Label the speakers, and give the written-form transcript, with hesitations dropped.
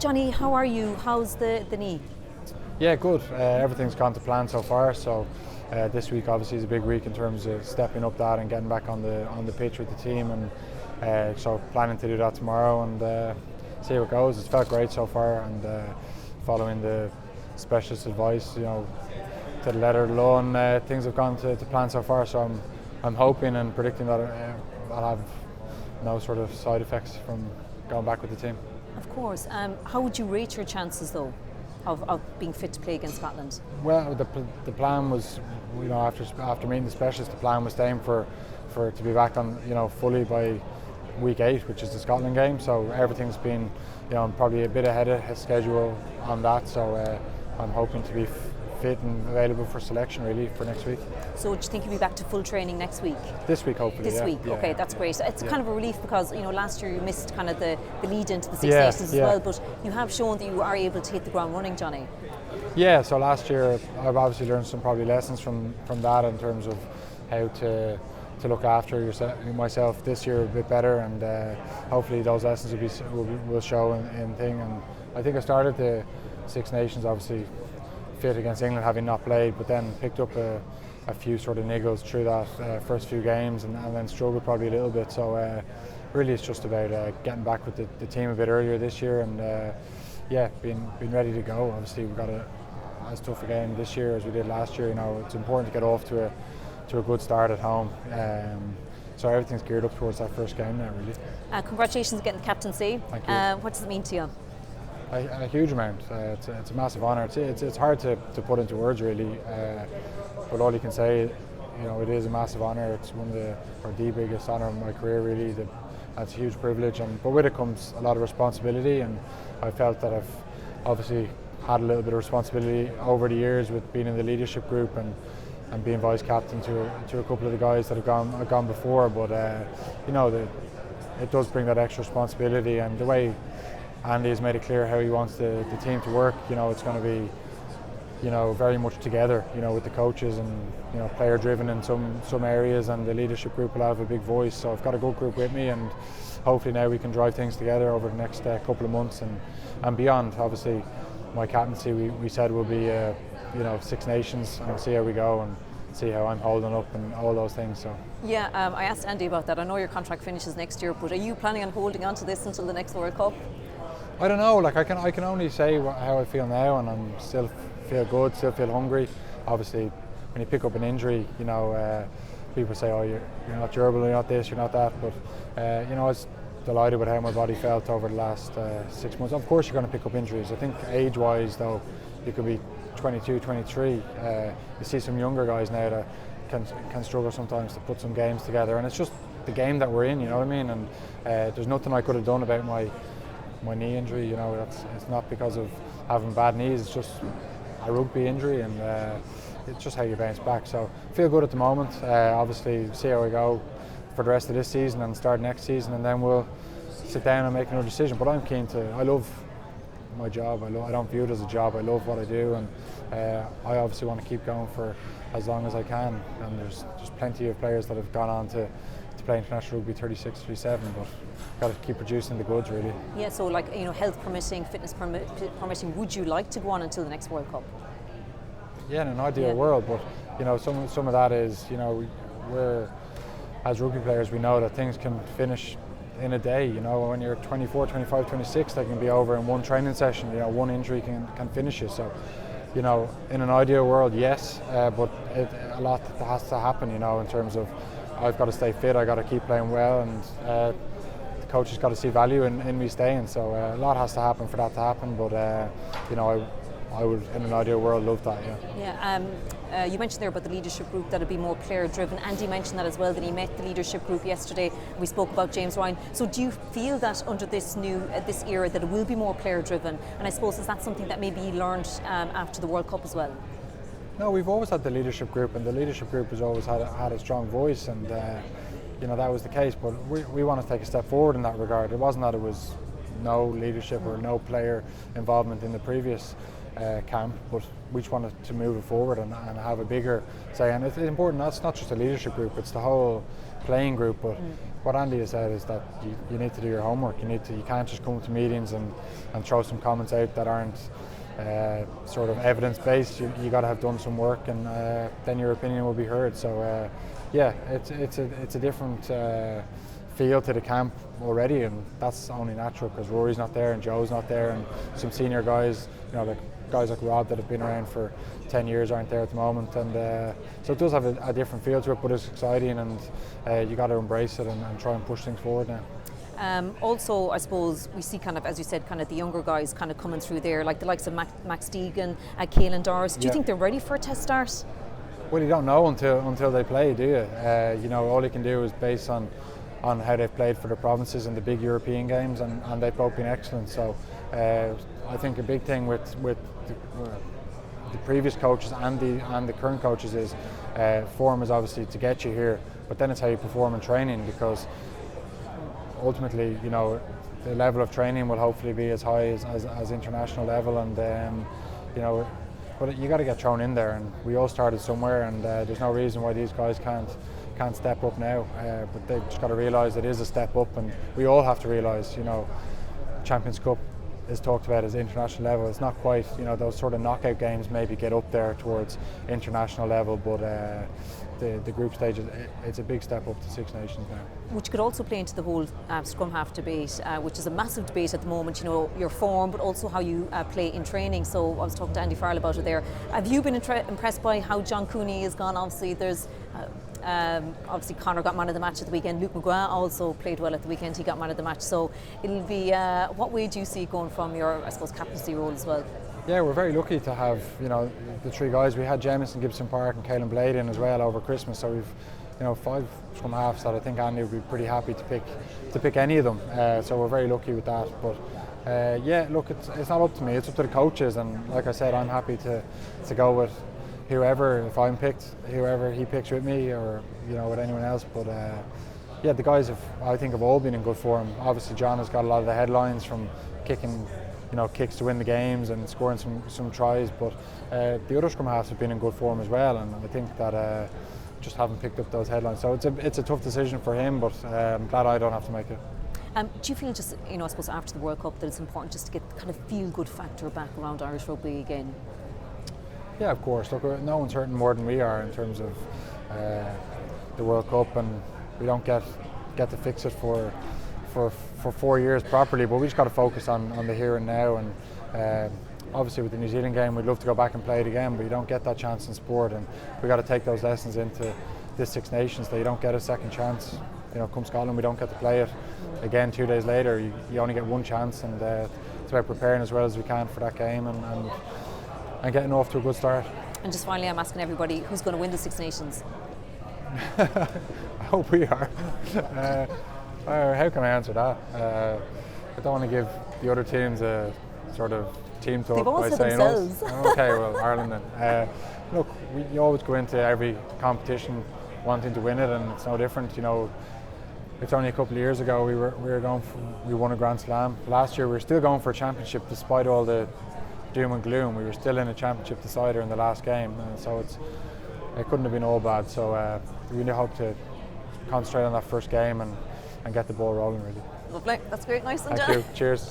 Speaker 1: Johnny, how are you? How's the knee?
Speaker 2: Yeah, good. Everything's gone to plan so far. So this week obviously is a big week in terms of stepping up that and getting back on the pitch with the team, and so planning to do that tomorrow and see how it goes. It's felt great so far, and following the specialist advice, to the letter of the law, and things have gone to plan so far. So I'm hoping and predicting that I'll have no sort of side effects from going back with the team.
Speaker 1: Of course. How would you rate your chances though of being fit to play against Scotland?
Speaker 2: Well, the plan was, after meeting the specialist, the plan was to aim for to be back on, fully by week 8, which is the Scotland game. So everything's been, probably a bit ahead of schedule on that. So I'm hoping to be fit and available for selection really for next week.
Speaker 1: So do you think you'll be back to full training next week?
Speaker 2: This week, hopefully.
Speaker 1: This week,
Speaker 2: yeah.
Speaker 1: Okay, that's great. It's kind of a relief because last year you missed kind of the lead into the Six
Speaker 2: Yeah,
Speaker 1: Nations as
Speaker 2: yeah.
Speaker 1: well, but you have shown that you are able to hit the ground running, Johnny.
Speaker 2: Yeah, so last year I've obviously learned some probably lessons from that in terms of how to look after myself this year a bit better, and hopefully those lessons will show in thing. And I think I started the Six Nations obviously fit against England, having not played, but then picked up a few sort of niggles through that first few games, and then struggled probably a little bit. So really it's just about getting back with the team a bit earlier this year, and being ready to go. Obviously we've got as tough a game this year as we did last year. It's important to get off to a good start at home. So everything's geared up towards that first game now, really.
Speaker 1: Congratulations on getting the captaincy.
Speaker 2: Thank you.
Speaker 1: What does it mean to you?
Speaker 2: A huge amount. It's a massive honour. It's hard to put into words really, but all you can say, it is a massive honour. It's one of the biggest honour of my career really. That's a huge privilege, but with it comes a lot of responsibility, and I felt that I've obviously had a little bit of responsibility over the years with being in the leadership group and being vice captain to a couple of the guys that have gone before. But it does bring that extra responsibility, and the way Andy has made it clear how he wants the team to work. It's going to be, very much together, with the coaches, and player driven in some areas, and the leadership group will have a big voice. So I've got a good group with me, and hopefully now we can drive things together over the next couple of months and beyond. Obviously, my captaincy we said will be Six Nations, and we'll see how we go and see how I'm holding up and all those things. So
Speaker 1: yeah, I asked Andy about that. I know your contract finishes next year, but are you planning on holding on to this until the next World Cup?
Speaker 2: I don't know. I can only say how I feel now, and I'm still feel good, still feel hungry. Obviously, when you pick up an injury, people say, "Oh, you're not durable, you're not this, you're not that." But I was delighted with how my body felt over the last 6 months. Of course, you're going to pick up injuries. I think age-wise, though, you could be 22, 23. You see some younger guys now that can struggle sometimes to put some games together, and it's just the game that we're in. You know what I mean? And there's nothing I could have done about my knee injury. It's not because of having bad knees. It's just a rugby injury, and it's just how you bounce back. So I feel good at the moment. Obviously, see how we go for the rest of this season and start next season, and then we'll sit down and make another decision. But I'm keen to. I love my job. I don't view it as a job. I love what I do, and I obviously want to keep going for as long as I can. And there's plenty of players that have gone on to play international rugby 36, 37, but got to keep producing the goods really.
Speaker 1: Yeah, so health permitting, fitness permitting, would you like to go on until the next World Cup?
Speaker 2: Yeah, in an ideal world, but some of that is, we're, as rugby players, we know that things can finish in a day. When you're 24, 25, 26, they can be over in one training session. One injury can finish you. So in an ideal world, yes, but a lot has to happen, in terms of I've got to stay fit, I've got to keep playing well, and the coach has got to see value in me staying. So a lot has to happen for that to happen, but I would, in an ideal world, love that, yeah.
Speaker 1: Yeah, you mentioned there about the leadership group that would be more player driven. Andy mentioned that as well, that he met the leadership group yesterday. We spoke about James Ryan. So do you feel that under this era that it will be more player driven? And I suppose is that something that maybe you learned after the World Cup as well?
Speaker 2: No, we've always had the leadership group, and the leadership group has always had a strong voice, and that was the case. But we want to take a step forward in that regard. It wasn't that it was no leadership or no player involvement in the previous camp, but we just wanted to move it forward and have a bigger say. And it's important. That's not just a leadership group; it's the whole playing group. But what Andy has said is that you need to do your homework. You can't just come to meetings and throw some comments out that aren't sort of evidence-based. You got to have done some work, and then your opinion will be heard. So yeah, it's a different feel to the camp already, and that's only natural because Rory's not there and Joe's not there, and some senior guys, like guys like Rob that have been around for 10 years aren't there at the moment, and so it does have a different feel to it, but it's exciting, and you got to embrace it and try and push things forward now.
Speaker 1: Also, I suppose we see kind of, as you said, kind of the younger guys kind of coming through there, like the likes of Max Deegan, Caelan Doris. Do you think they're ready for a test start?
Speaker 2: Well, you don't know until they play, do you? All you can do is base on how they've played for the provinces in the big European games, and they've both been excellent. So I think a big thing with the previous coaches and the current coaches is form is obviously to get you here, but then it's how you perform in training, because ultimately, the level of training will hopefully be as high as international level, and but you got to get thrown in there, and we all started somewhere, and there's no reason why these guys can't step up now, but they've just got to realise it is a step up, and we all have to realise, Champions Cup is talked about as international level. It's not quite, those sort of knockout games maybe get up there towards international level, but the group stage, it's a big step up to Six Nations now.
Speaker 1: Which could also play into the whole scrum half debate, which is a massive debate at the moment, your form, but also how you play in training. So I was talking to Andy Farrell about it there. Have you been impressed by how John Cooney has gone? Obviously there's obviously Conor got man of the match at the weekend. Luke McGrath also played well at the weekend. He got man of the match. So it'll be what way do you see going from your, I suppose, captaincy role as well?
Speaker 2: Yeah, we're very lucky to have the three guys. We had Jamison Gibson Park and Caelan Blade in as well over Christmas. So we've 5 scrum halves that I think Andy would be pretty happy to pick any of them. So we're very lucky with that. But yeah, look, it's not up to me. It's up to the coaches. And like I said, I'm happy to go with whoever, if I'm picked, whoever he picks with me, or with anyone else. But yeah, the guys I think have all been in good form. Obviously John has got a lot of the headlines from kicking kicks to win the games and scoring some tries, but the other scrum halves have been in good form as well, and I think that just haven't picked up those headlines. So it's a tough decision for him, but I'm glad I don't have to make it.
Speaker 1: Do you feel just, I suppose after the World Cup, that it's important just to get the kind of feel-good factor back around Irish rugby again?
Speaker 2: Yeah, of course. Look, no one's hurting more than we are in terms of the World Cup, and we don't get to fix it for 4 years properly, but we just got to focus on the here and now. And obviously with the New Zealand game, we'd love to go back and play it again, but you don't get that chance in sport, and we got to take those lessons into this Six Nations, that you don't get a second chance. Come Scotland, we don't get to play it again 2 days later. You only get one chance, and it's about preparing as well as we can for that game and getting off to a good start.
Speaker 1: And just finally, I'm asking everybody, who's going to win the Six Nations?
Speaker 2: I hope we are. How can I answer that? I don't want to give the other teams a sort of team talk by saying us. Okay, well, Ireland then. Look, you always go into every competition wanting to win it, and it's no different. It's only a couple of years ago we won a Grand Slam. Last year we were still going for a championship despite all the doom and gloom. We were still in a championship decider in the last game, so it couldn't have been all bad. So we really hope to concentrate on that first game and get the ball rolling, really.
Speaker 1: Lovely. That's great. Nice and
Speaker 2: Thank you. Cheers.